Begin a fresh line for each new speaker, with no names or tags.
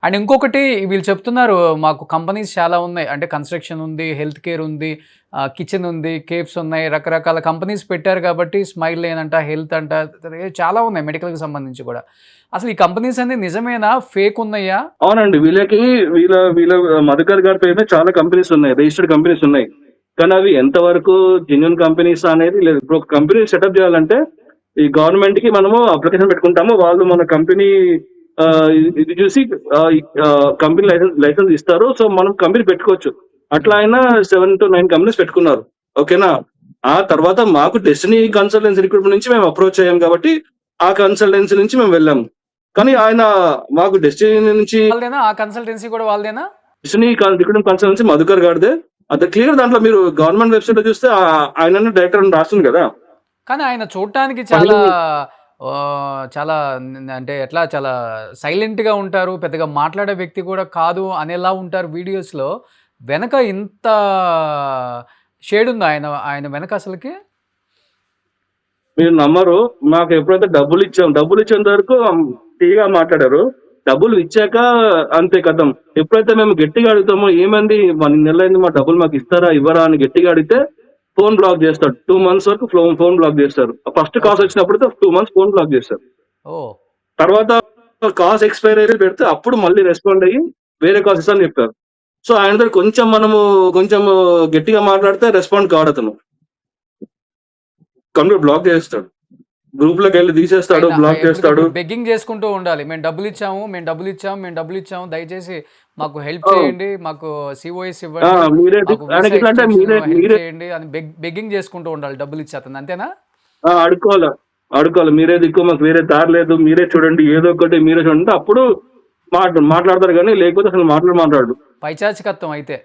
And ఇంకొకటి వీళ్ళు చెప్తున్నారు మాకు కంపెనీస్ చాలా ఉన్నాయి. అంటే కన్‌స్ట్రక్షన్ ఉంది, హెల్త్ కేర్ ఉంది, కిచెన్ ఉంది, కేఫ్స్ ఉన్నాయి. రకరకాల కంపెనీస్ పెట్టారు కాబట్టి స్మైల్ లేన్ అంట, హెల్త్ అంట చాలా ఉన్నాయి మెడికల్‌కి సంబంధించి కూడా. అసలు ఈ కంపెనీస్ అన్నీ నిజమేనా? ఫేక్ ఉన్నాయా?
అవునండి. వీళ్ళకి వీళ్ళ వీళ్ళ మధుకర్ గారి పేరు మీద చాలా కంపెనీస్ ఉన్నాయి. రిజిస్టర్డ్ కంపెనీస్ ఉన్నాయి. కానీ అవి ఎంతవరకు జెన్యూన్ కంపెనీస్ అనేది లేదు. ఇప్పుడు ఒక కంపెనీ సెటప్ చేయాలంటే ఈ గవర్నమెంట్‌కి మనము అప్లికేషన్ పెట్టుకుంటాము. వాళ్ళు మన కంపెనీ ఇది చూసి కంపెనీ లైసెన్స్ ఇస్తారు. సో, మనం కంపెనీ పెట్టుకోవచ్చు. అట్లా అయినా 7-9 కంపెనీస్ పెట్టుకున్నారు. ఓకేనా? ఆ తర్వాత మాకు డెస్టినీ కన్సల్టెన్సీ రిక్రూట్‌మెంట్ నుంచి మేము అప్రోచ్ అయ్యాం కాబట్టి, ఆ కన్సల్టెన్సీ నుంచి మేము వెళ్ళాము. కానీ ఆయన మాకు డెస్టినీ నుంచి
వాళ్ళదేనా? ఆ కన్సల్టెన్సీ కూడా వాళ్ళదేనా?
డెస్టినీ రిక్రూట్‌మెంట్ కన్సల్టెన్సీ మధుకర్ గారిదే. అది క్లియర్ దాంట్లో మీరు గవర్నమెంట్ వెబ్‌సైట్‌లో చూస్తే ఆయననే డైరెక్టర్ అని రాస్తుంది కదా!
కానీ ఆయన చూడటానికి
మళ్ళీ
చాలా అంటే ఎట్లా చాలా సైలెంట్‌గా ఉంటారు. పెద్దగా మాట్లాడే వ్యక్తి కూడా కాదు అనేలా ఉంటారు వీడియోస్‌లో. వెనక ఇంత షేడ్ ఉందా ఆయన వెనక అసలకి?
మీరు నమ్మరు. మాకు ఎప్పుడైతే డబ్బులిచ్చాం, డబ్బులిచ్చేంత వరకు ఫ్రీగా మాట్లాడారు. డబ్బులు ఇచ్చాక అంతే ఖతం. ఎప్పుడైతే మేము గట్టిగా అడుగుతామో ఏమైంది 1 నెలలైంది మా డబ్బులు మాకు ఇస్తారా? ఇవ్వరా? అని గట్టిగా అడిగితే ఫోన్ బ్లాక్ చేస్తాడు. 2 మంత్స్ వరకు ఫోన్ బ్లాక్ చేస్తారు. First calls
okay.
వచ్చినప్పుడైతే 2 మంత్స్ ఫోన్ బ్లాక్ చేస్తారు.
ఓహ్!
తర్వాత కాల్స్ ఎక్స్‌పైర్ అయ్యి పెడితే అప్పుడు మళ్ళీ రెస్పాండ్ అయ్యి వేరే కాల్స్ ఇస్తా అని చెప్పారు. సో, ఆయనతోటి కొంచెం గట్టిగా మాట్లాడితే రెస్పాండ్ కాడతను. కంప్లీట్ బ్లాక్ చేసేస్తాడు. గ్రూప్‌లోకెళ్ళి తీసేస్తాడు, బ్లాక్ చేస్తాడు.
ఇప్పుడు బెగ్గింగ్ చేసుకుంటూ ఉండాలి. మేము డబ్బులిచ్చాము, మేము డబ్బులిచ్చాము, మేము డబ్బులిచ్చాము. దయచేసి మాకు హెల్ప్
ఆ!
చేయండి. మాకు సిఓఎస్
ఆ!
ఇవ్వండి.
మీరే
మాకు వీసా
ఆయనకెట్లా అంటే
ఎక్స్‌టెన్షన్ హెల్ప్
మీరే
చేయండి అని బెగ్గింగ్ చేసుకుంటూ ఉండాలి డబ్బులిచ్చి అతను. అంతేనా?
అడుక్కోవాలి. మీరే దిక్కు మాకు వేరే దారి లేదు. మీరే చూడండి ఏదో ఒకటి మీరే చూడండి. అప్పుడు మాట్లాడతారు గానీ లేకపోతే అసలు మాట్లాడు.
పైచాచికత్వం అయితే.